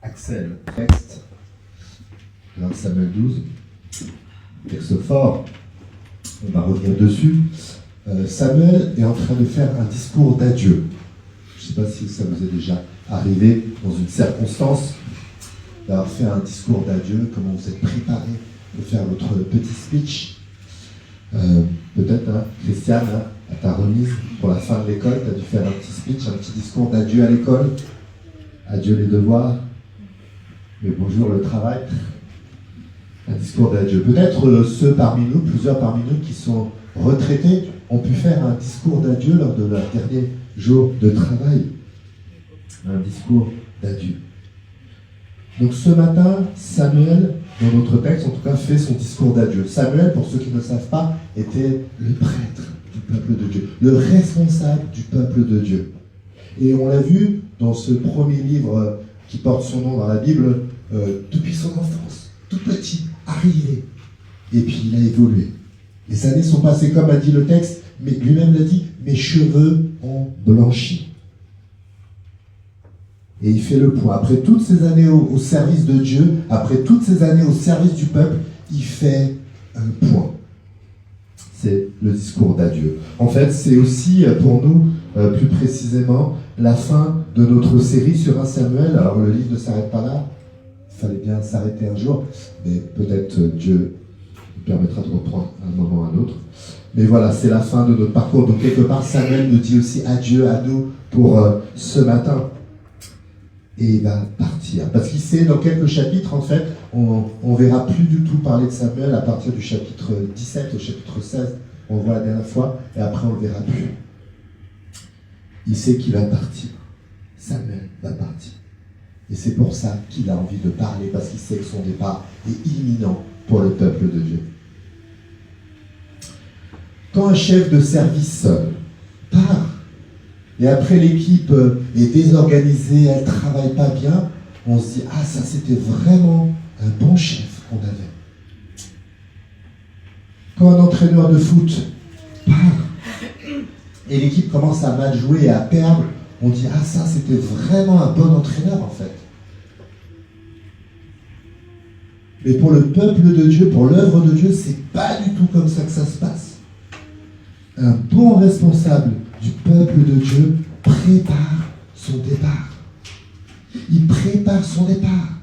Axel, texte de 1 Samuel 12, texte fort, on va revenir dessus. Samuel est en train de faire un discours d'adieu. Je ne sais pas si ça vous est déjà arrivé dans une circonstance d'avoir fait un discours d'adieu, comment vous êtes préparé de faire votre petit speech. Peut-être, Christiane, à ta remise pour la fin de l'école, tu as dû faire un petit speech, un petit discours d'adieu à l'école. Adieu les devoirs, mais bonjour le travail. Un discours d'adieu. Peut-être ceux parmi nous, plusieurs parmi nous qui sont retraités, ont pu faire un discours d'adieu lors de leur dernier jour de travail. Un discours d'adieu. Donc ce matin, Samuel, dans notre texte en tout cas, fait son discours d'adieu. Samuel, pour ceux qui ne le savent pas, était le prêtre du peuple de Dieu, le responsable du peuple de Dieu. Et on l'a vu dans ce premier livre qui porte son nom dans la Bible, depuis son enfance, tout petit, arrivé. Et puis il a évolué. Les années sont passées comme a dit le texte, mais lui-même l'a dit, mes cheveux ont blanchi. Et il fait le point. Après toutes ces années au service de Dieu, après toutes ces années au service du peuple, il fait un point. C'est le discours d'adieu. En fait, c'est aussi pour nous, plus précisément, la fin de notre série sur 1 Samuel. Alors le livre ne s'arrête pas là, il fallait bien s'arrêter un jour, mais peut-être Dieu nous permettra de reprendre un moment à un autre. Mais voilà, c'est la fin de notre parcours. Donc quelque part, Samuel nous dit aussi adieu à nous pour ce matin. Et il va partir. Parce qu'il sait, dans quelques chapitres, en fait, on ne verra plus du tout parler de Samuel à partir du chapitre 17 au chapitre 16. On le voit la dernière fois, et après on ne le verra plus. Il sait qu'il va partir. Samuel va partir. Et c'est pour ça qu'il a envie de parler, parce qu'il sait que son départ est imminent pour le peuple de Dieu. Quand un chef de service part, et après l'équipe est désorganisée, elle ne travaille pas bien, on se dit, ah ça c'était vraiment un bon chef qu'on avait. Quand un entraîneur de foot part, et l'équipe commence à mal jouer et à perdre, on dit, ah ça c'était vraiment un bon entraîneur en fait. Mais pour le peuple de Dieu, pour l'œuvre de Dieu, c'est pas du tout comme ça que ça se passe. Un bon responsable du peuple de Dieu prépare son départ. Il prépare son départ.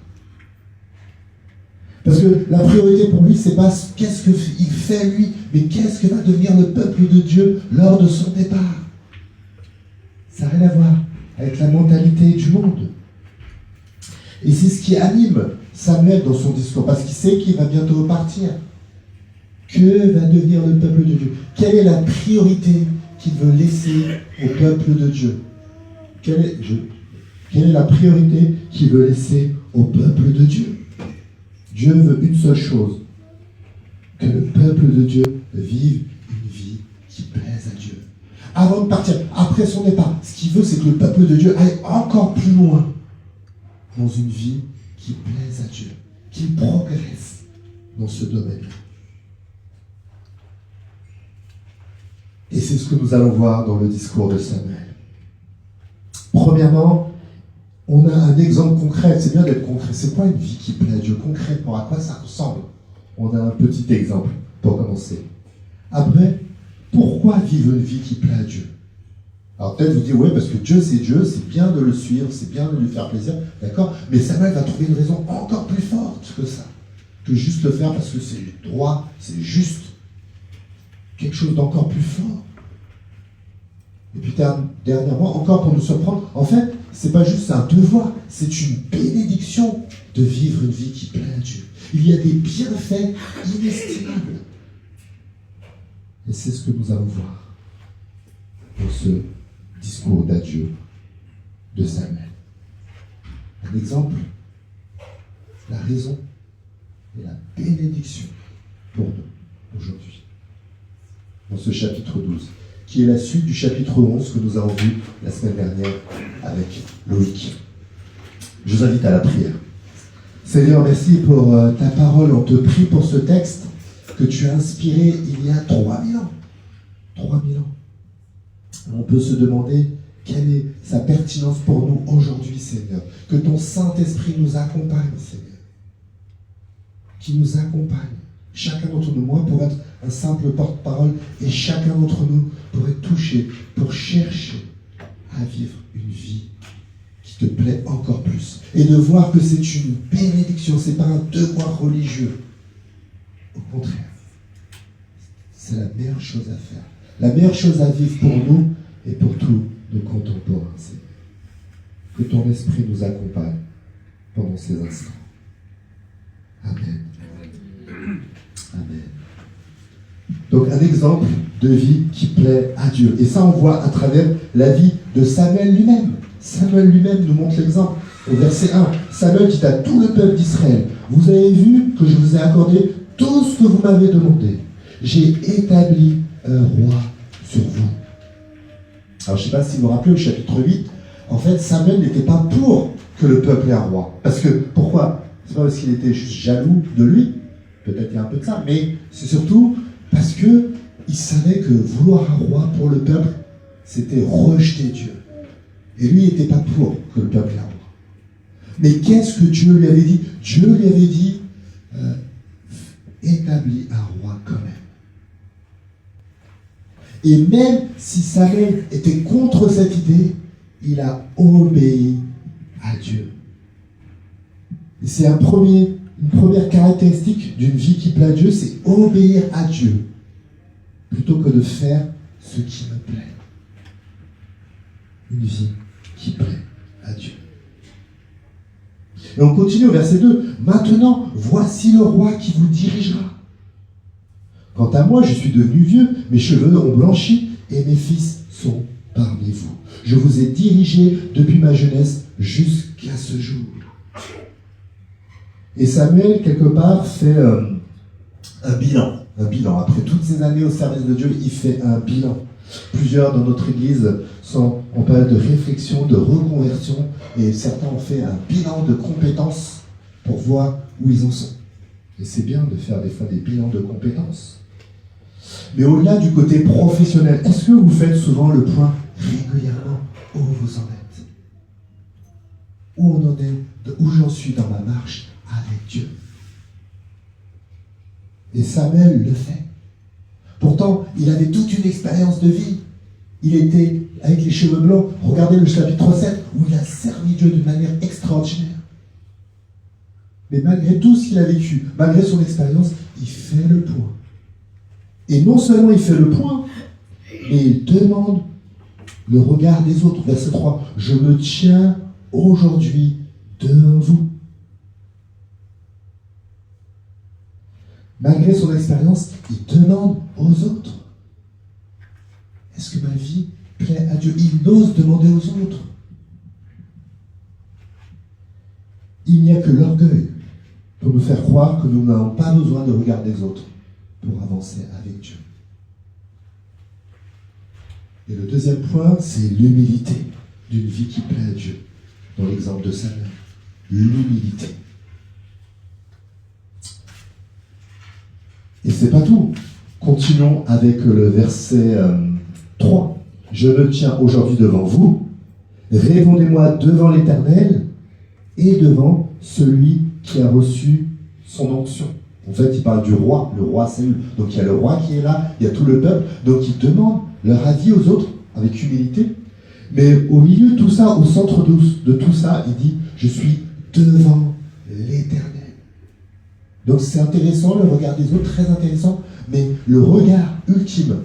Parce que la priorité pour lui, c'est pas qu'est-ce qu'il fait lui, mais qu'est-ce que va devenir le peuple de Dieu lors de son départ. Ça n'a rien à voir avec la mentalité du monde. Et c'est ce qui anime Samuel dans son discours, parce qu'il sait qu'il va bientôt partir. Que va devenir le peuple de Dieu? Quelle est la priorité qu'il veut laisser au peuple de Dieu? Quelle est la priorité qu'il veut laisser au peuple de Dieu? Dieu veut une seule chose, que le peuple de Dieu vive une vie qui plaise à Dieu. Avant de partir, après son départ, ce qu'il veut, c'est que le peuple de Dieu aille encore plus loin dans une vie qui plaise à Dieu, qu'il progresse dans ce domaine-là. Et c'est ce que nous allons voir dans le discours de Samuel. Premièrement, on a un exemple concret. C'est bien d'être concret. C'est quoi une vie qui plaît à Dieu concrètement? À quoi ça ressemble? On a un petit exemple pour commencer. Après, pourquoi vivre une vie qui plaît à Dieu? Alors peut-être vous dites, oui, parce que Dieu, c'est bien de le suivre, c'est bien de lui faire plaisir, d'accord? Mais Samuel va trouver une raison encore plus forte que ça. Que juste le faire parce que c'est droit, c'est juste. Quelque chose d'encore plus fort. Et puis dernièrement, encore pour nous surprendre, en fait, c'est pas juste un devoir, c'est une bénédiction de vivre une vie qui plaît à Dieu. Il y a des bienfaits inestimables. Et c'est ce que nous allons voir dans ce discours d'adieu de Samuel. Un exemple, la raison et la bénédiction pour nous aujourd'hui. Dans ce chapitre 12, qui est la suite du chapitre 11 que nous avons vu la semaine dernière avec Loïc. Je vous invite à la prière. Seigneur, merci pour ta parole. On te prie pour ce texte que tu as inspiré il y a 3000 ans. 3000 ans. On peut se demander Quelle est sa pertinence pour nous aujourd'hui, Seigneur? Que ton Saint-Esprit nous accompagne, Seigneur. Qu'il nous accompagne. Chacun d'entre nous, moi pour être un simple porte-parole, et chacun d'entre nous pour être touché, pour chercher à vivre une vie qui te plaît encore plus. Et de voir que c'est une bénédiction, c'est pas un devoir religieux. Au contraire, c'est la meilleure chose à faire. La meilleure chose à vivre pour nous et pour tous nos contemporains, Seigneur. Que ton esprit nous accompagne pendant ces instants. Amen. Amen. Donc un exemple de vie qui plaît à Dieu. Et ça on voit à travers la vie de Samuel lui-même. Samuel lui-même nous montre l'exemple. Au verset 1, Samuel dit à tout le peuple d'Israël, vous avez vu que je vous ai accordé tout ce que vous m'avez demandé. J'ai établi un roi sur vous. Alors je ne sais pas si vous vous rappelez au chapitre 8, en fait Samuel n'était pas pour que le peuple ait un roi. Parce que, pourquoi? C'est pas parce qu'il était juste jaloux de lui, peut-être il y a un peu de ça, mais c'est surtout parce qu'il savait que vouloir un roi pour le peuple, c'était rejeter Dieu. Et lui, il n'était pas pour que le peuple ait un roi. Mais qu'est-ce que Dieu lui avait dit? Dieu lui avait dit, établis un roi quand même. Et même si Samuel était contre cette idée, il a obéi à Dieu. Et c'est une première caractéristique d'une vie qui plaît à Dieu, c'est obéir à Dieu, plutôt que de faire ce qui me plaît. Une vie qui plaît à Dieu. Et on continue au verset 2. Maintenant, voici le roi qui vous dirigera. Quant à moi, je suis devenu vieux, mes cheveux ont blanchi et mes fils sont parmi vous. Je vous ai dirigé depuis ma jeunesse jusqu'à ce jour. Et Samuel, quelque part, fait un bilan. Après toutes ces années au service de Dieu, il fait un bilan. Plusieurs dans notre église sont en période de réflexion, de reconversion, et certains ont fait un bilan de compétences pour voir où ils en sont. Et c'est bien de faire des fois des bilans de compétences. Mais au-delà du côté professionnel, est-ce que vous faites souvent le point régulièrement où vous en êtes? Où on en est, où j'en suis dans ma marche avec Dieu? Et Samuel le fait. Pourtant, il avait toute une expérience de vie. Il était avec les cheveux blancs. Regardez le chapitre 7, où il a servi Dieu d'une manière extraordinaire. Mais malgré tout ce qu'il a vécu, malgré son expérience, il fait le point. Et non seulement il fait le point, mais il demande le regard des autres. Verset 3, « Je me tiens aujourd'hui devant vous. » Malgré son expérience, il demande aux autres. Est-ce que ma vie plaît à Dieu? Il ose demander aux autres. Il n'y a que l'orgueil pour nous faire croire que nous n'avons pas besoin de regard des autres pour avancer avec Dieu. Et le deuxième point, c'est l'humilité d'une vie qui plaît à Dieu. Dans l'exemple de Samuel, l'humilité. Et c'est pas tout. Continuons avec le verset 3. « Je me tiens aujourd'hui devant vous. Répondez-moi devant l'Éternel et devant celui qui a reçu son onction. » En fait, il parle du roi, le roi Saül. Donc il y a le roi qui est là, il y a tout le peuple. Donc il demande leur avis aux autres avec humilité. Mais au milieu de tout ça, au centre de tout ça, il dit « Je suis devant l'Éternel. » Donc c'est intéressant, le regard des autres, très intéressant, mais le regard ultime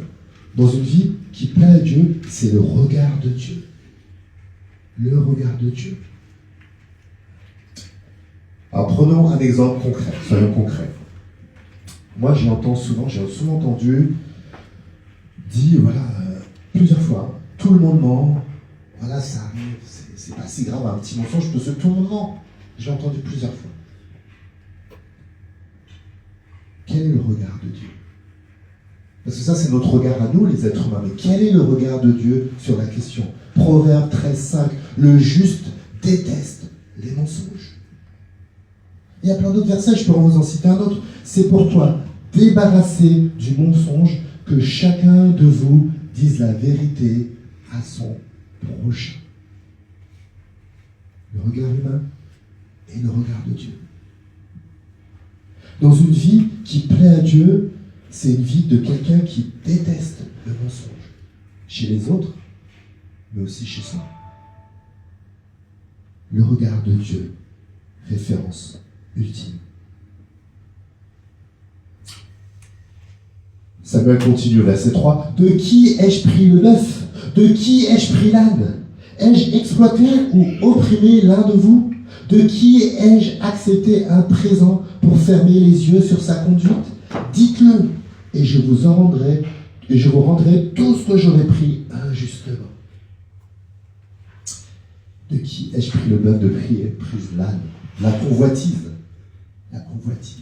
dans une vie qui plaît à Dieu, c'est le regard de Dieu. Le regard de Dieu. Alors prenons un exemple concret, soyons concrets. Moi j'ai souvent entendu dit, plusieurs fois, tout le monde ment, voilà, ça arrive, c'est pas si grave, un petit mensonge, tout le monde ment. J'ai entendu plusieurs fois. Quel est le regard de Dieu? Parce que ça, c'est notre regard à nous, les êtres humains. Mais quel est le regard de Dieu sur la question? Proverbe 13,5. Le juste déteste les mensonges. Il y a plein d'autres versets, je peux vous en citer un autre. C'est pourquoi, débarrassez du mensonge, que chacun de vous dise la vérité à son prochain. Le regard humain et le regard de Dieu. Dans une vie qui plaît à Dieu, c'est une vie de quelqu'un qui déteste le mensonge. Chez les autres, mais aussi chez soi. Le regard de Dieu, référence ultime. Samuel continue, verset 3. « De qui ai-je pris le bœuf? De qui ai-je pris l'âne? Ai-je exploité ou opprimé l'un de vous? De qui ai-je accepté un présent pour fermer les yeux sur sa conduite? Dites-le, et je vous rendrai tout ce que j'aurais pris injustement. » De qui ai-je pris le bœuf? De qui ai-je pris l'âne? La convoitise. La convoitise.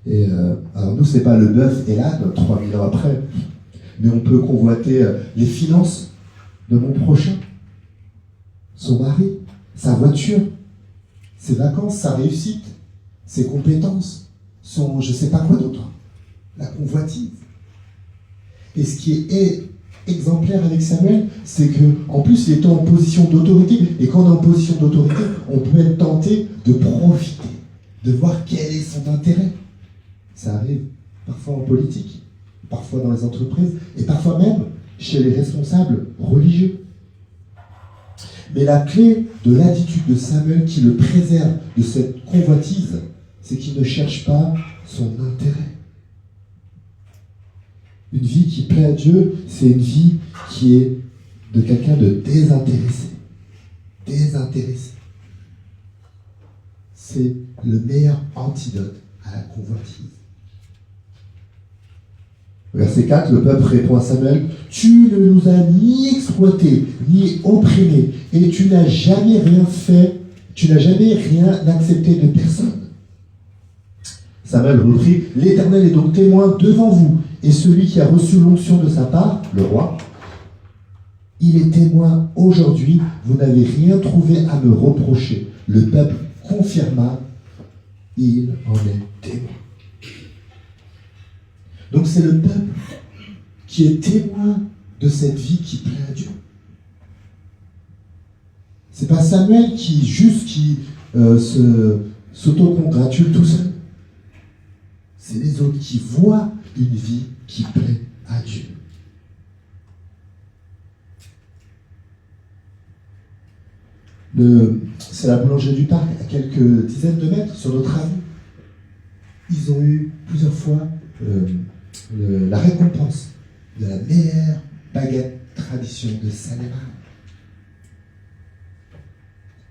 Et alors nous, c'est pas le bœuf et l'âne, 3000 ans après, mais on peut convoiter les finances de mon prochain, son mari, sa voiture, ses vacances, sa réussite, ses compétences, son je sais pas quoi d'autre. La convoitise. Et ce qui est exemplaire avec Samuel, c'est qu'en plus, il était en position d'autorité, et quand on est en position d'autorité, on peut être tenté de profiter, de voir quel est son intérêt. Ça arrive parfois en politique, parfois dans les entreprises, et parfois même chez les responsables religieux. Mais la clé de l'attitude de Samuel qui le préserve de cette convoitise, c'est qu'il ne cherche pas son intérêt. Une vie qui plaît à Dieu, c'est une vie qui est de quelqu'un de désintéressé. Désintéressé. C'est le meilleur antidote à la convoitise. Verset 4, le peuple répond à Samuel, « Tu ne nous as ni exploités, ni opprimés, et tu n'as jamais rien fait, tu n'as jamais rien accepté de personne. » Samuel reprit, « L'Éternel est donc témoin devant vous, et celui qui a reçu l'onction de sa part, le roi, il est témoin aujourd'hui, vous n'avez rien trouvé à me reprocher. » Le peuple confirma, il en est témoin. Donc c'est le peuple qui est témoin de cette vie qui plaît à Dieu. C'est pas Samuel qui s'autocongratule tout seul. C'est les autres qui voient une vie qui plaît à Dieu. C'est la boulangerie du parc, à quelques dizaines de mètres sur notre avenue. Ils ont eu plusieurs fois la récompense de la meilleure baguette tradition de Saint-Léman.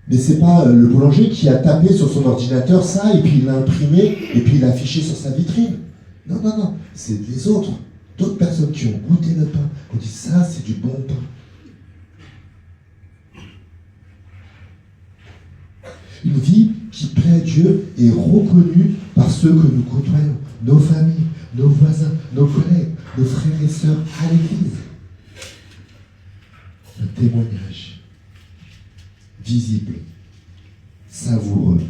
Mais c'est pas le boulanger qui a tapé sur son ordinateur ça, et puis il l'a imprimé, et puis il l'a affiché sur sa vitrine. Non, non, non, c'est les autres, d'autres personnes qui ont goûté le pain, qui ont dit ça, c'est du bon pain. Une vie qui plaît à Dieu est reconnue par ceux que nous côtoyons, nos familles, nos voisins, nos collègues, nos frères et sœurs à l'église. Un témoignage visible, savoureux.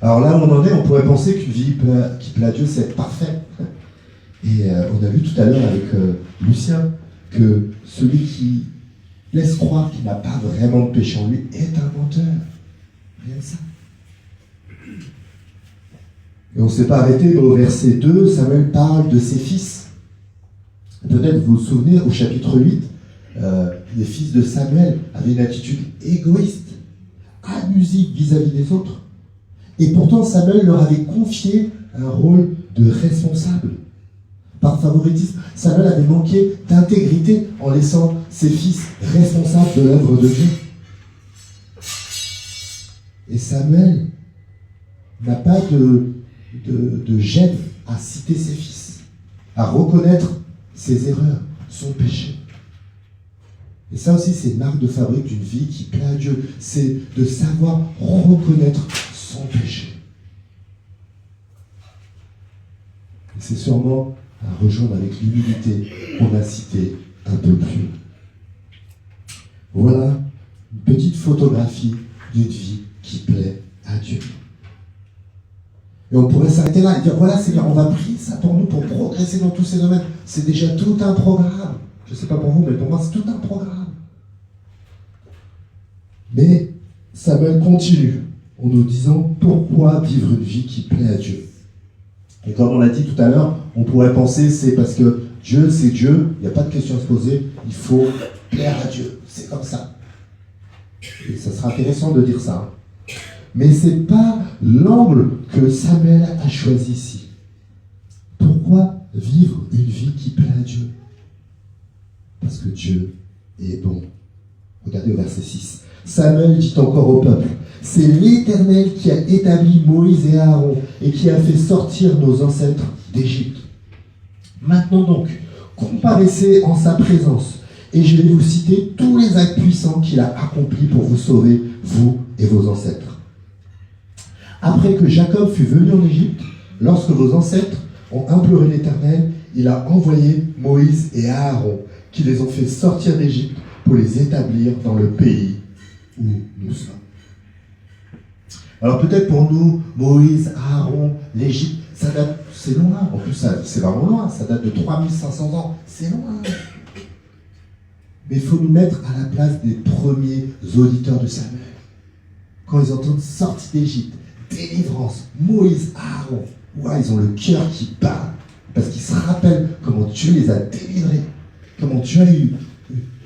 Alors là, où on en est, on pourrait penser qu'une vie qui plaît à Dieu, c'est être parfait. Et on a vu tout à l'heure avec Lucien que celui qui laisse croire qu'il n'a pas vraiment de péché en lui est un menteur. Rien de ça. Et on ne s'est pas arrêté, mais au verset 2, Samuel parle de ses fils. Peut-être vous vous souvenez, au chapitre 8, les fils de Samuel avaient une attitude égoïste, abusive vis-à-vis des autres. Et pourtant, Samuel leur avait confié un rôle de responsable. Par favoritisme, Samuel avait manqué d'intégrité en laissant ses fils responsables de l'œuvre de Dieu. Et Samuel n'a pas de gêne à citer ses fils, à reconnaître ses erreurs, son péché. Et ça aussi, c'est une marque de fabrique d'une vie qui plaît à Dieu. C'est de savoir reconnaître son péché. Et c'est sûrement à rejoindre avec l'humilité qu'on a cité un peu plus haut. Voilà une petite photographie d'une vie qui plaît à Dieu. Et on pourrait s'arrêter là et dire, voilà Seigneur, on va prier ça pour nous, pour progresser dans tous ces domaines. C'est déjà tout un programme. Je ne sais pas pour vous, mais pour moi, c'est tout un programme. Mais Samuel continue en nous disant, pourquoi vivre une vie qui plaît à Dieu? Et comme on l'a dit tout à l'heure, on pourrait penser, c'est parce que Dieu, c'est Dieu, il n'y a pas de question à se poser, il faut plaire à Dieu. C'est comme ça. Et ça sera intéressant de dire ça. Mais ce n'est pas l'angle que Samuel a choisi ici. Pourquoi vivre une vie qui plaît à Dieu? Parce que Dieu est bon. Regardez au verset 6. Samuel dit encore au peuple, c'est l'Éternel qui a établi Moïse et Aaron et qui a fait sortir nos ancêtres d'Égypte. Maintenant donc, comparaissez en sa présence et je vais vous citer tous les actes puissants qu'il a accomplis pour vous sauver, vous et vos ancêtres. Après que Jacob fut venu en Égypte, lorsque vos ancêtres ont imploré l'Éternel, il a envoyé Moïse et Aaron, qui les ont fait sortir d'Égypte pour les établir dans le pays où nous sommes. Alors peut-être pour nous, Moïse, Aaron, l'Égypte, ça date, c'est loin. En plus, c'est vraiment loin. Ça date de 3500 ans. C'est loin. Mais il faut nous mettre à la place des premiers auditeurs de Samuel. Quand ils entendent sortie d'Égypte, délivrance, Moïse, Aaron, ouais, ils ont le cœur qui bat. Parce qu'ils se rappellent comment Dieu les a délivrés. Comment Dieu a eu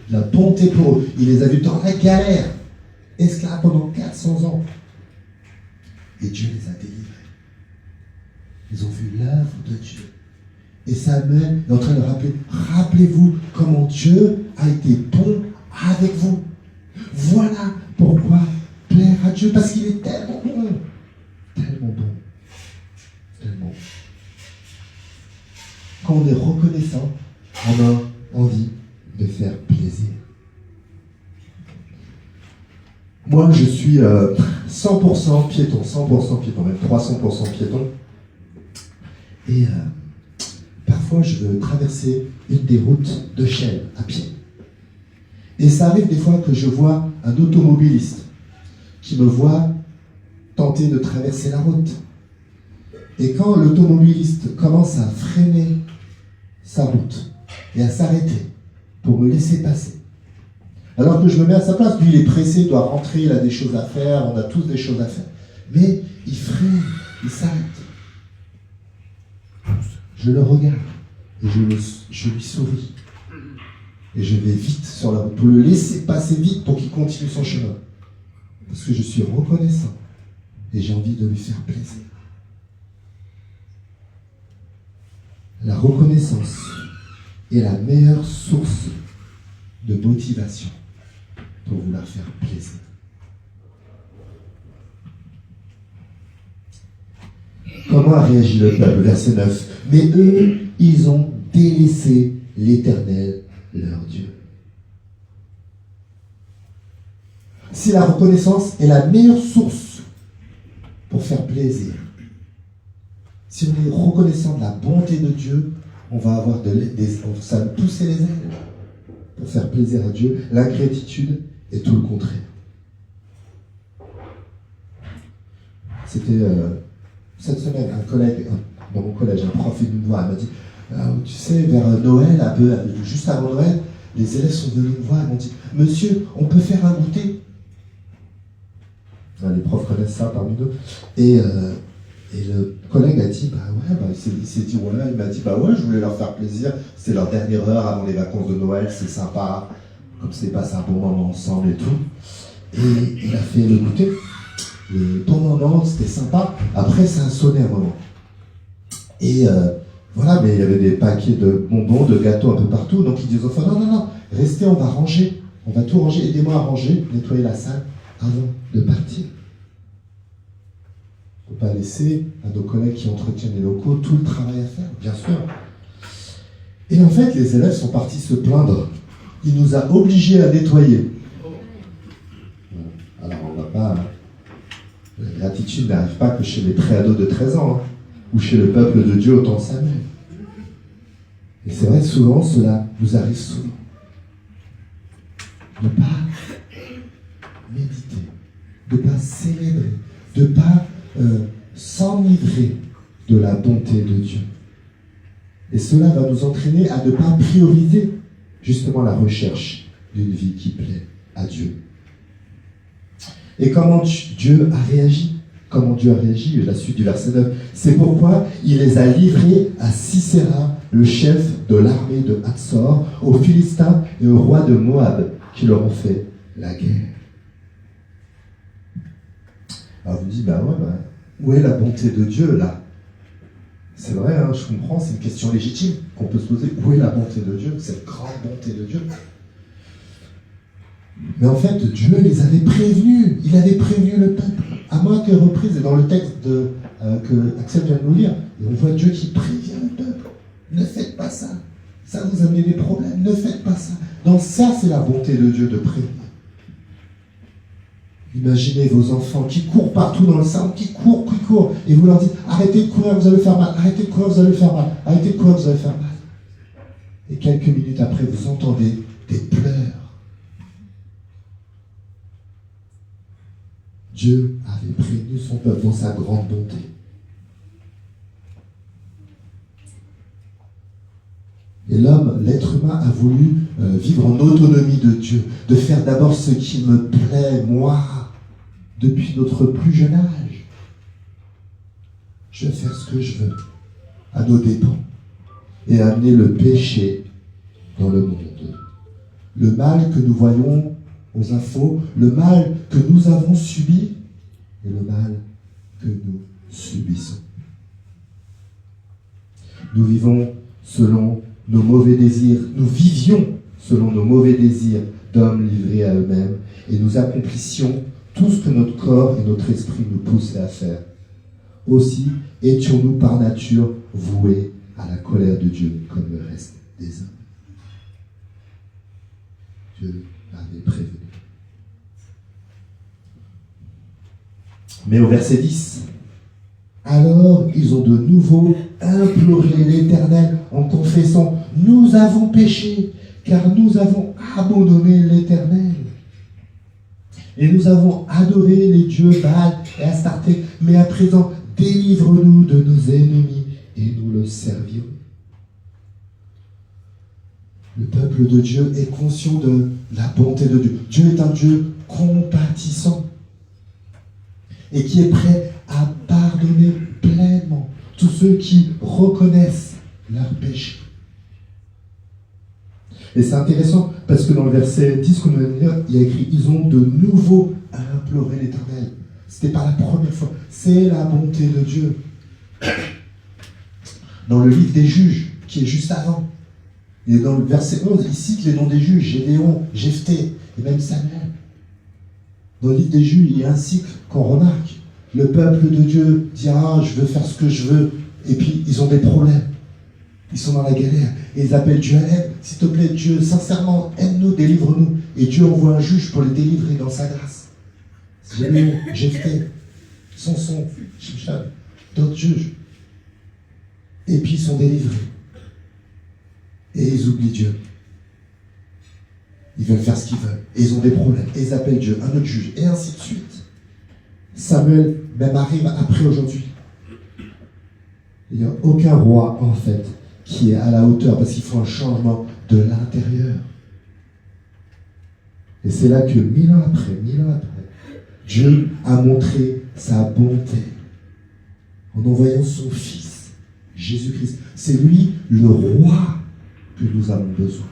la bonté pour eux. Il les a vus dans la galère, esclaves pendant 400 ans. Et Dieu les a délivrés. Ils ont vu l'œuvre de Dieu. Et Samuel est en train de rappeler, rappelez-vous comment Dieu a été bon avec vous. Voilà pourquoi plaire à Dieu, parce qu'il est tellement bon. Tellement bon. Tellement bon. Quand on est reconnaissant, on a envie de faire plaisir. Moi, je suis 100% piéton, même 300% piéton. Et parfois, je veux traverser une des routes de Chelles à pied. Et ça arrive des fois que je vois un automobiliste qui me voit tenter de traverser la route. Et quand l'automobiliste commence à freiner sa route et à s'arrêter pour me laisser passer, alors que je me mets à sa place, lui il est pressé, il doit rentrer, il a des choses à faire, on a tous des choses à faire. Mais il freine, il s'arrête. Je le regarde et je lui souris. Et je vais vite sur la route pour le laisser passer vite pour qu'il continue son chemin. Parce que je suis reconnaissant et j'ai envie de lui faire plaisir. La reconnaissance est la meilleure source de motivation pour vous la faire plaisir. Comment a réagi le peuple? Verset 9. Mais eux, ils ont délaissé l'Éternel, leur Dieu. Si la reconnaissance est la meilleure source pour faire plaisir, si on est reconnaissant de la bonté de Dieu, on va avoir ça va pousser les ailes pour faire plaisir à Dieu. L'ingratitude est tout le contraire. C'était cette semaine, un collègue dans mon collège, un prof est venu me voir, il m'a dit tu sais, vers Noël, juste avant Noël, les élèves sont venus me voir et m'ont dit monsieur, on peut faire un goûter? Les profs connaissent ça parmi nous. Et le collègue a dit il s'est dit il m'a dit je voulais leur faire plaisir, c'est leur dernière heure avant les vacances de Noël, c'est sympa, comme c'est passé un bon moment ensemble et tout. Et il a fait le goûter. Le bon moment, c'était sympa. Après, ça a sonné un moment. Et mais il y avait des paquets de bonbons, de gâteaux un peu partout. Donc il dit aux enfants, non, restez, on va ranger. On va tout ranger. Aidez-moi à ranger, nettoyer la salle avant de partir. Il ne faut pas laisser à nos collègues qui entretiennent les locaux tout le travail à faire, bien sûr. Et en fait, les élèves sont partis se plaindre. Il nous a obligés à nettoyer. Alors on ne va pas... La gratitude n'arrive pas que chez les préados de 13 ans, ou chez le peuple de Dieu au temps de Samuel. Et c'est vrai que souvent, cela nous arrive souvent. De ne pas méditer, de ne pas célébrer, de ne pas s'enivrer de la bonté de Dieu. Et cela va nous entraîner à ne pas prioriser justement la recherche d'une vie qui plaît à Dieu. Et comment Dieu a réagi? Comment Dieu a réagi? La suite du verset 9. C'est pourquoi il les a livrés à Sisera, le chef de l'armée de Hatzor, aux Philistins et au roi de Moab, qui leur ont fait la guerre. Alors vous dites, où est la bonté de Dieu là? C'est vrai, hein, je comprends, c'est une question légitime qu'on peut se poser. Où est la bonté de Dieu, cette grande bonté de Dieu? Mais en fait, Dieu les avait prévenus. Il avait prévenu le peuple. À maintes reprises, et dans le texte que Axel vient de nous lire, on voit Dieu qui prévient le peuple. Ne faites pas ça. Ça vous amène des problèmes. Ne faites pas ça. Donc ça, c'est la bonté de Dieu de prévenir. Imaginez vos enfants qui courent partout dans le salon, qui courent, et vous leur dites, arrêtez de courir, vous allez faire mal, arrêtez de courir, vous allez faire mal, arrêtez de courir, vous allez faire mal. Et quelques minutes après, vous entendez des pleurs. Dieu avait prévenu son peuple dans sa grande bonté. Et l'homme, l'être humain, a voulu vivre en autonomie de Dieu, de faire d'abord ce qui me plaît, moi, depuis notre plus jeune âge. Je vais faire ce que je veux, à nos dépens, et amener le péché dans le monde. Le mal que nous voyons aux infos, le mal que nous avons subi, et le mal que nous subissons. Nous vivons selon nos mauvais désirs, nous vivions selon nos mauvais désirs d'hommes livrés à eux-mêmes, et nous accomplissions tout ce que notre corps et notre esprit nous poussaient à faire. Aussi étions-nous par nature voués à la colère de Dieu comme le reste des hommes. Dieu avait prévenu. Mais au verset 10, alors ils ont de nouveau imploré l'Éternel en confessant, nous avons péché, car nous avons abandonné l'Éternel. Et nous avons adoré les dieux Baal et Astarté, mais à présent, délivre-nous de nos ennemis et nous le servirons. Le peuple de Dieu est conscient de la bonté de Dieu. Dieu est un Dieu compatissant et qui est prêt à pardonner pleinement tous ceux qui reconnaissent leur péché. Et c'est intéressant parce que dans le verset 10 qu'on vient de lire, il y a écrit « Ils ont de nouveau imploré l'Éternel ». Ce n'était pas la première fois. C'est la bonté de Dieu. Dans le livre des juges, qui est juste avant, et dans le verset 11, il cite les noms des juges, Gédéon, Jephthé et même Samuel. Dans le livre des juges, il y a un cycle qu'on remarque. Le peuple de Dieu dit « Ah, je veux faire ce que je veux ». Et puis, ils ont des problèmes. Ils sont dans la galère. Et ils appellent Dieu à l'aide. S'il te plaît, Dieu, sincèrement, aide-nous, délivre-nous. Et Dieu envoie un juge pour les délivrer dans sa grâce. Gédéon, Jephthé, Samson, Shimshon, d'autres juges. Et puis, ils sont délivrés. Et ils oublient Dieu. Ils veulent faire ce qu'ils veulent. Et ils ont des problèmes. Et ils appellent Dieu, un autre juge. Et ainsi de suite. Samuel même arrive après aujourd'hui. Il n'y a aucun roi, en fait, qui est à la hauteur, parce qu'il faut un changement de l'intérieur. Et c'est là que, 1000 ans après, Dieu a montré sa bonté en envoyant son Fils, Jésus-Christ. C'est lui le roi que nous avons besoin.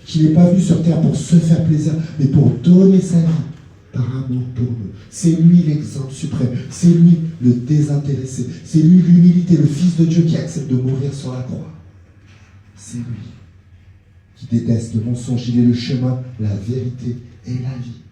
Qui n'est pas venu sur terre pour se faire plaisir, mais pour donner sa vie par amour pour nous. C'est lui l'exemple suprême. C'est lui le désintéressé. C'est lui l'humilité, le Fils de Dieu qui accepte de mourir sur la croix. C'est lui qui déteste le mensonge. Il est le chemin, la vérité et la vie.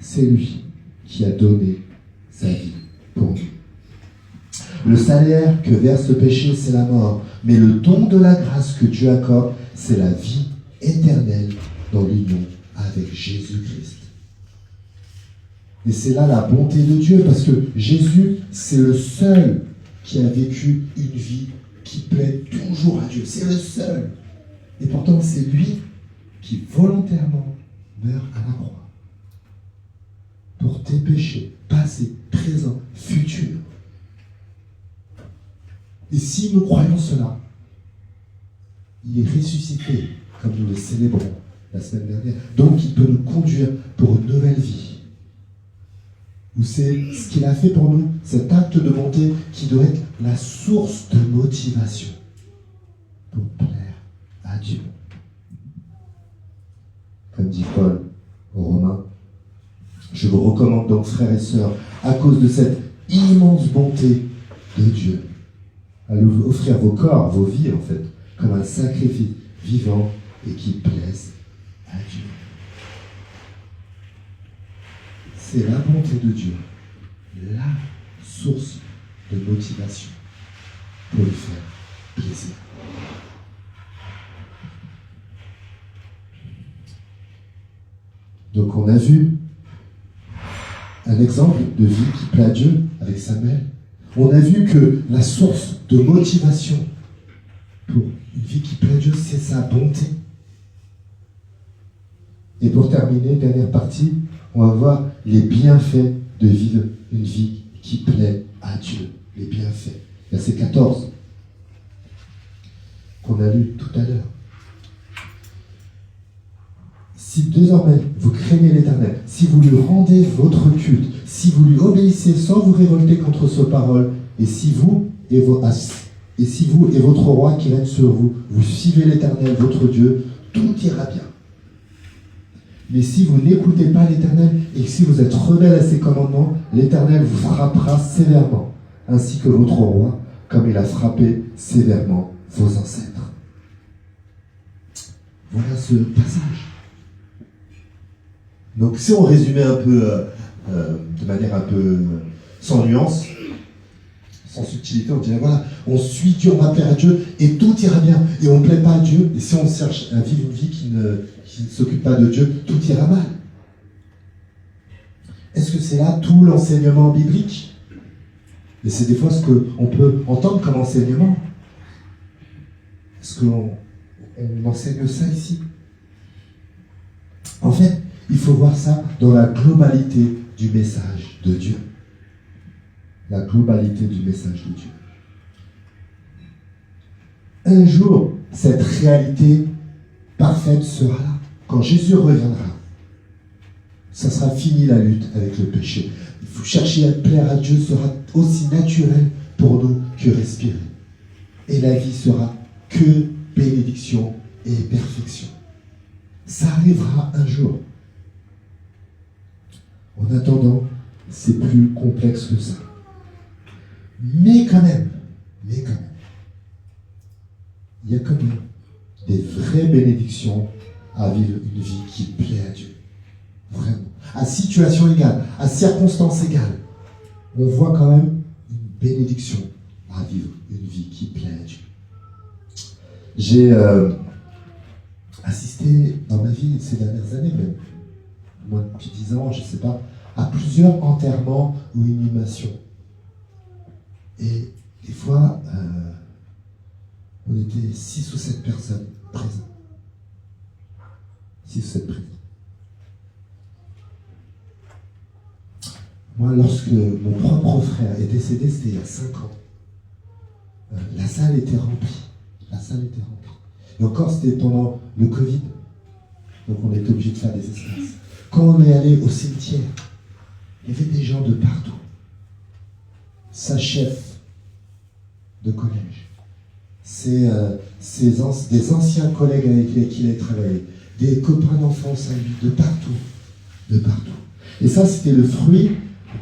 C'est lui qui a donné sa vie pour nous. Le salaire que verse le péché, c'est la mort. Mais le don de la grâce que Dieu accorde, c'est la vie éternelle dans l'union avec Jésus-Christ. Et c'est là la bonté de Dieu, parce que Jésus, c'est le seul qui a vécu une vie qui plaît toujours à Dieu. C'est le seul. Et pourtant, c'est lui qui volontairement meurt à la croix. Pour tes péchés, passés, présents, futurs. Et si nous croyons cela, il est ressuscité, comme nous le célébrons la semaine dernière. Donc il peut nous conduire pour une nouvelle vie. Où c'est ce qu'il a fait pour nous, cet acte de bonté qui doit être la source de motivation pour plaire à Dieu. Comme dit Paul aux Romains, je vous recommande donc, frères et sœurs, à cause de cette immense bonté de Dieu, à lui offrir vos corps, vos vies en fait, comme un sacrifice vivant et qui plaise à Dieu. C'est la bonté de Dieu, la source de motivation pour lui faire plaisir. Donc on a vu un exemple de vie qui plaît à Dieu avec Samuel. On a vu que la source de motivation pour une vie qui plaît à Dieu, c'est sa bonté. Et pour terminer, dernière partie, on va voir les bienfaits de vivre une vie qui plaît à Dieu. Les bienfaits. Verset 14, qu'on a lu tout à l'heure. Si désormais vous craignez l'Éternel, si vous lui rendez votre culte, si vous lui obéissez sans vous révolter contre ses paroles, et si vous et votre roi qui règne sur vous, vous suivez l'Éternel, votre Dieu, tout ira bien. Mais si vous n'écoutez pas l'Éternel et si vous êtes rebelle à ses commandements, l'Éternel vous frappera sévèrement, ainsi que votre roi, comme il a frappé sévèrement vos ancêtres. Voilà ce passage. Donc si on résumait un peu de manière un peu sans nuance, sans subtilité, on dirait voilà, on suit Dieu, on va plaire à Dieu et tout ira bien. Et on ne plaît pas à Dieu, et si on cherche à vivre une vie qui ne s'occupe pas de Dieu, tout ira mal. Est-ce que c'est là tout l'enseignement biblique? Et c'est des fois ce qu'on peut entendre comme enseignement. Est-ce qu'on enseigne ça ici? En fait, il faut voir ça dans la globalité du message de Dieu. La globalité du message de Dieu. Un jour, cette réalité parfaite sera là. Quand Jésus reviendra, ça sera fini la lutte avec le péché. Vous chercher à plaire à Dieu sera aussi naturel pour nous que respirer. Et la vie sera que bénédiction et perfection. Ça arrivera un jour. En attendant, c'est plus complexe que ça. Mais quand même, il y a quand même des vraies bénédictions à vivre une vie qui plaît à Dieu. Vraiment. À situation égale, à circonstances égales, on voit quand même une bénédiction à vivre une vie qui plaît à Dieu. J'ai assisté dans ma vie ces dernières années, même moi depuis 10 ans, je ne sais pas, à plusieurs enterrements ou inhumations. Et des fois, on était 6 ou 7 personnes présentes. 6 ou 7 présents. Moi, lorsque mon propre frère est décédé, c'était il y a 5 ans. La salle était remplie. Et encore, c'était pendant le Covid. Donc on était obligé de faire des espaces. Quand on est allé au cimetière, il y avait des gens de partout. Sa chef de collège, des anciens collègues avec lesquels il a travaillé, des copains d'enfance à lui, de partout. Et ça, c'était le fruit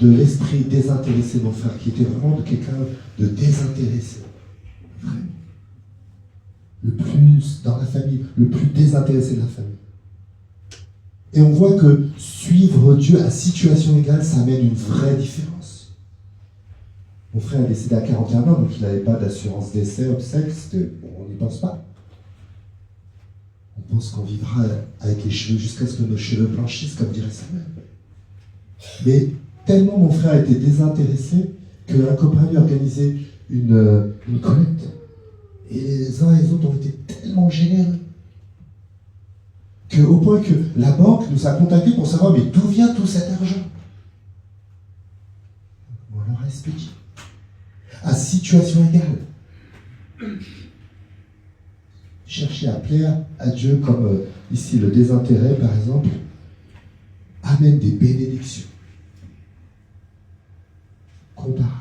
de l'esprit désintéressé de mon frère, qui était vraiment de quelqu'un de désintéressé. Vraiment. Le plus dans la famille, le plus désintéressé de la famille. Et on voit que suivre Dieu à situation égale, ça amène une vraie différence. Mon frère est décédé à 41 ans, donc il n'avait pas d'assurance décès, obsèques, on n'y pense pas. On pense qu'on vivra avec les cheveux jusqu'à ce que nos cheveux blanchissent, comme dirait Samuel. Mais tellement mon frère était désintéressé qu'un copain lui a organisé une collecte. Et les uns et les autres ont été tellement généreux qu'au point que la banque nous a contactés pour savoir mais d'où vient tout cet argent. On leur a expliqué. À situation égale. Chercher à plaire à Dieu, comme ici le désintérêt par exemple, amène des bénédictions comparables,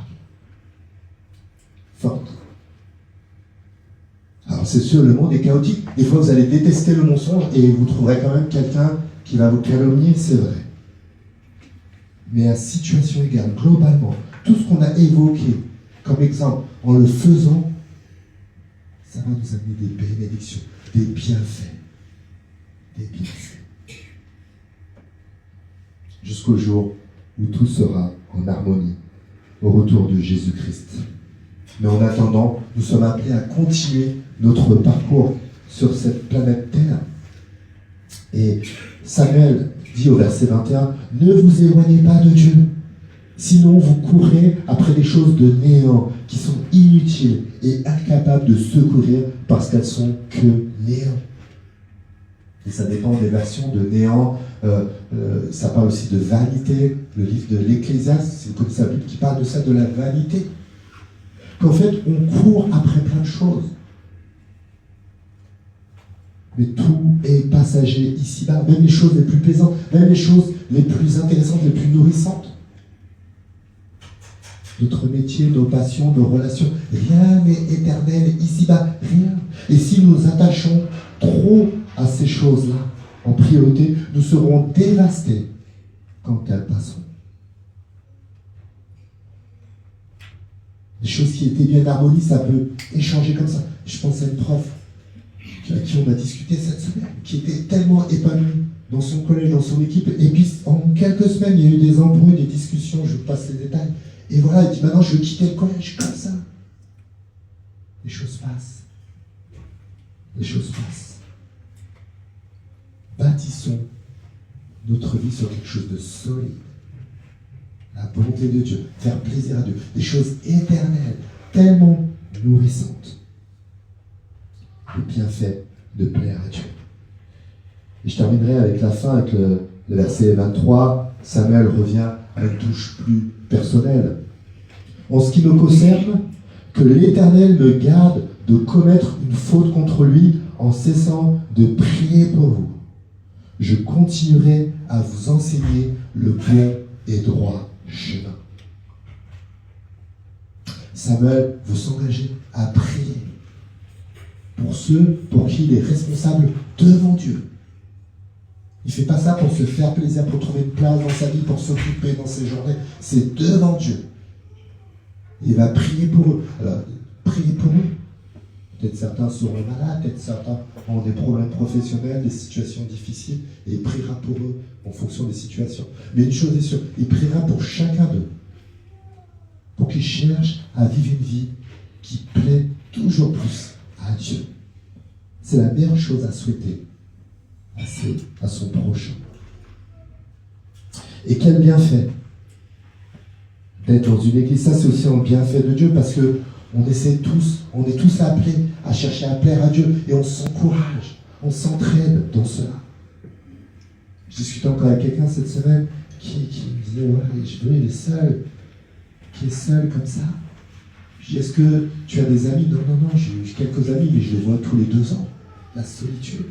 fortes. Alors c'est sûr, le monde est chaotique. Des fois, vous allez détester le mensonge et vous trouverez quand même quelqu'un qui va vous calomnier, c'est vrai. Mais à situation égale, globalement, tout ce qu'on a évoqué comme exemple, en le faisant, ça va nous amener des bénédictions, des bienfaits. Des bienfaits. Jusqu'au jour où tout sera en harmonie, au retour de Jésus-Christ. Mais en attendant, nous sommes appelés à continuer notre parcours sur cette planète Terre. Et Samuel dit au verset 21, « Ne vous éloignez pas de Dieu, sinon vous courez après des choses de néant qui sont inutiles et incapables de secourir parce qu'elles sont que néant. » Et ça dépend des versions de néant. Ça parle aussi de vanité. Le livre de l'Ecclésiaste, c'est comme ça qui parle de ça, de la vanité. Qu'en fait, on court après plein de choses. Mais tout est passager ici-bas, même les choses les plus plaisantes, même les choses les plus intéressantes, les plus nourrissantes. Notre métier, nos passions, nos relations, rien n'est éternel ici-bas, rien. Et si nous nous attachons trop à ces choses-là, en priorité, nous serons dévastés quand elles passeront. Les choses qui étaient bien harmonies, ça peut échanger comme ça. Je pense à une prof avec qui on a discuté cette semaine, qui était tellement épanouie dans son collège, dans son équipe, et puis en quelques semaines, il y a eu des embrouilles, des discussions, je vous passe les détails, et voilà, elle dit maintenant je veux quitter le collège, comme ça. Les choses passent. Les choses passent. Bâtissons notre vie sur quelque chose de solide. La bonté de Dieu, faire plaisir à Dieu, des choses éternelles, tellement nourrissantes. Le bienfait de plaire à Dieu. Et je terminerai avec la fin, avec le verset 23. Samuel revient à une touche plus personnelle. En ce qui me concerne, que l'Éternel me garde de commettre une faute contre lui en cessant de prier pour vous. Je continuerai à vous enseigner le bon et droit chemin. Samuel veut s'engager à prier pour ceux pour qui il est responsable devant Dieu. Il ne fait pas ça pour se faire plaisir, pour trouver une place dans sa vie, pour s'occuper dans ses journées. C'est devant Dieu. Il va prier pour eux. Alors, prier pour eux. Peut-être certains seront malades, peut-être certains ont des problèmes professionnels, des situations difficiles, et il priera pour eux en fonction des situations. Mais une chose est sûre, il priera pour chacun d'eux, pour qu'ils cherchent à vivre une vie qui plaît toujours plus à Dieu. C'est la meilleure chose à souhaiter à son prochain. Et quel bienfait d'être dans une église. Ça, c'est aussi un bienfait de Dieu, parce que on est tous appelés à chercher à plaire à Dieu, et on s'encourage, on s'entraide dans cela. Je discutais encore avec quelqu'un cette semaine qui me disait, ouais, je veux, il est seul, qui est seul comme ça. Je dis, est-ce que tu as des amis? Non, j'ai quelques amis, mais je les vois tous les 2 ans. La solitude.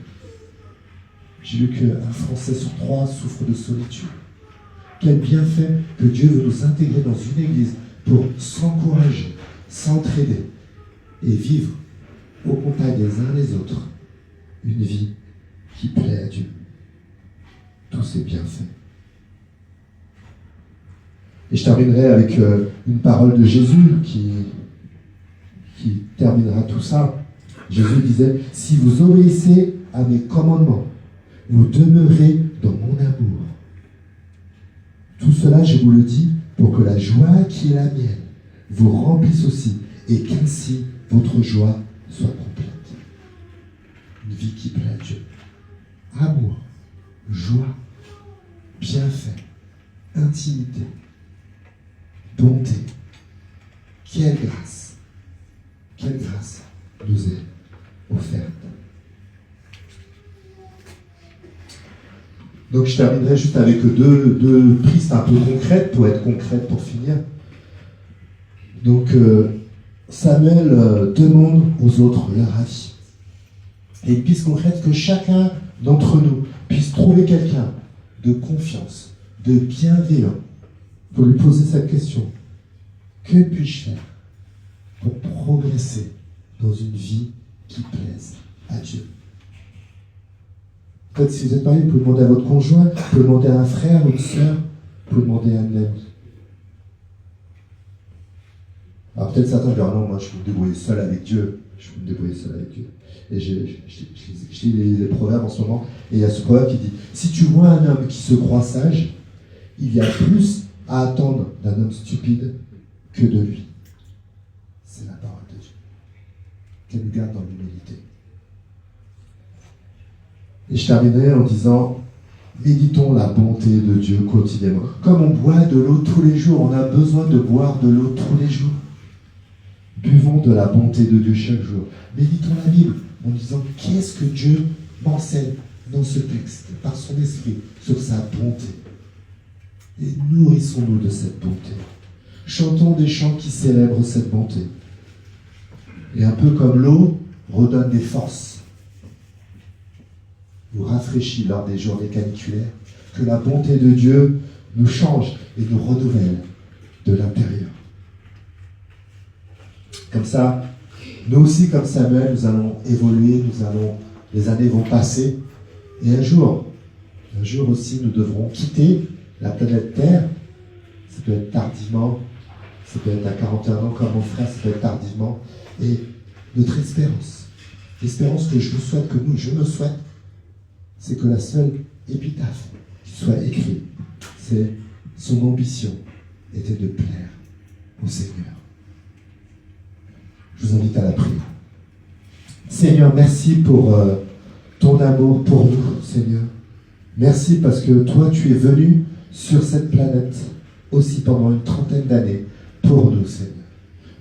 J'ai lu qu'un Français sur 3 souffre de solitude. Quel bienfait que Dieu veut nous intégrer dans une église pour s'encourager, s'entraider et vivre au contact des uns des autres une vie qui plaît à Dieu. Tous ces bienfaits. Et je terminerai avec une parole de Jésus qui terminera tout ça. Jésus disait, « Si vous obéissez à mes commandements, vous demeurez dans mon amour. Tout cela, je vous le dis, pour que la joie qui est la mienne vous remplisse aussi, et qu'ainsi votre joie soit complète. » Une vie qui plaît à Dieu. Amour, joie, bienfait, intimité, bonté. Quelle grâce nous est offerte. Donc je terminerai juste avec deux pistes un peu concrètes, pour être concrète pour finir. Donc Samuel demande aux autres leur avis. Et il puisse concrète que chacun d'entre nous puisse trouver quelqu'un de confiance, de bienveillant, pour lui poser cette question. Que puis-je faire pour progresser dans une vie qui plaise à Dieu? Peut-être si vous êtes marié, vous pouvez demander à votre conjoint, vous pouvez demander à un frère ou une sœur, vous pouvez demander à un ami. Alors peut-être certains diront, non, moi je peux me débrouiller seul avec Dieu. Je peux me débrouiller seul avec Dieu. Et je lis les proverbes en ce moment, et il y a ce proverbe qui dit, si tu vois un homme qui se croit sage, il y a plus à attendre d'un homme stupide que de lui. C'est la parole de Dieu. Qu'elle nous garde dans l'humilité. Et je terminerai en disant, méditons la bonté de Dieu quotidiennement. Comme on boit de l'eau tous les jours, on a besoin de boire de l'eau tous les jours. Buvons de la bonté de Dieu chaque jour. Méditons la Bible en disant, qu'est-ce que Dieu m'enseigne dans ce texte, par son esprit, sur sa bonté. Et nourrissons-nous de cette bonté. Chantons des chants qui célèbrent cette bonté. Et un peu comme l'eau redonne des forces, nous rafraîchit lors des journées caniculaires, que la bonté de Dieu nous change et nous renouvelle de l'intérieur. Comme ça, nous aussi, comme Samuel, nous allons évoluer, les années vont passer, et un jour aussi, nous devrons quitter la planète Terre. Ça peut être tardivement, ça peut être à 41 ans comme mon frère, ça peut être tardivement, et notre espérance, l'espérance que je me souhaite, c'est que la seule épitaphe qui soit écrite, c'est son ambition était de plaire au Seigneur. Je vous invite à la prière. Seigneur, merci pour ton amour pour nous, Seigneur. Merci parce que toi, tu es venu sur cette planète aussi pendant une 30aine d'années pour nous, Seigneur.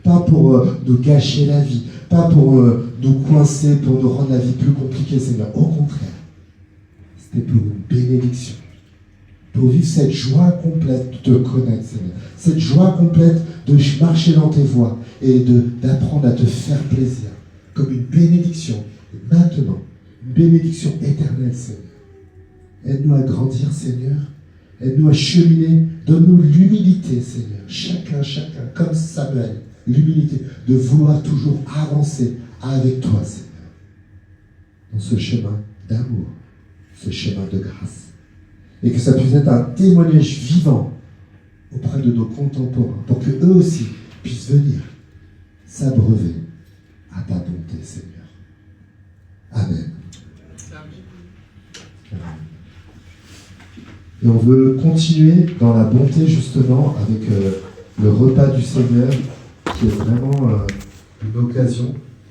Pas pour nous gâcher la vie, pas pour nous coincer, pour nous rendre la vie plus compliquée, Seigneur. Au contraire, c'était pour une bénédiction. Pour vivre cette joie complète de te connaître, Seigneur. Cette joie complète de marcher dans tes voies et d'apprendre à te faire plaisir. Comme une bénédiction. Et maintenant, une bénédiction éternelle, Seigneur. Aide-nous à grandir, Seigneur. Aide-nous à cheminer. Donne-nous l'humilité, Seigneur. Chacun, comme Samuel. L'humilité de vouloir toujours avancer avec toi, Seigneur. Dans ce chemin d'amour. Ce chemin de grâce. Et que ça puisse être un témoignage vivant auprès de nos contemporains, pour qu'eux aussi puissent venir s'abreuver à ta bonté, Seigneur. Amen. Et on veut continuer dans la bonté, justement, avec le repas du Seigneur, qui est vraiment une occasion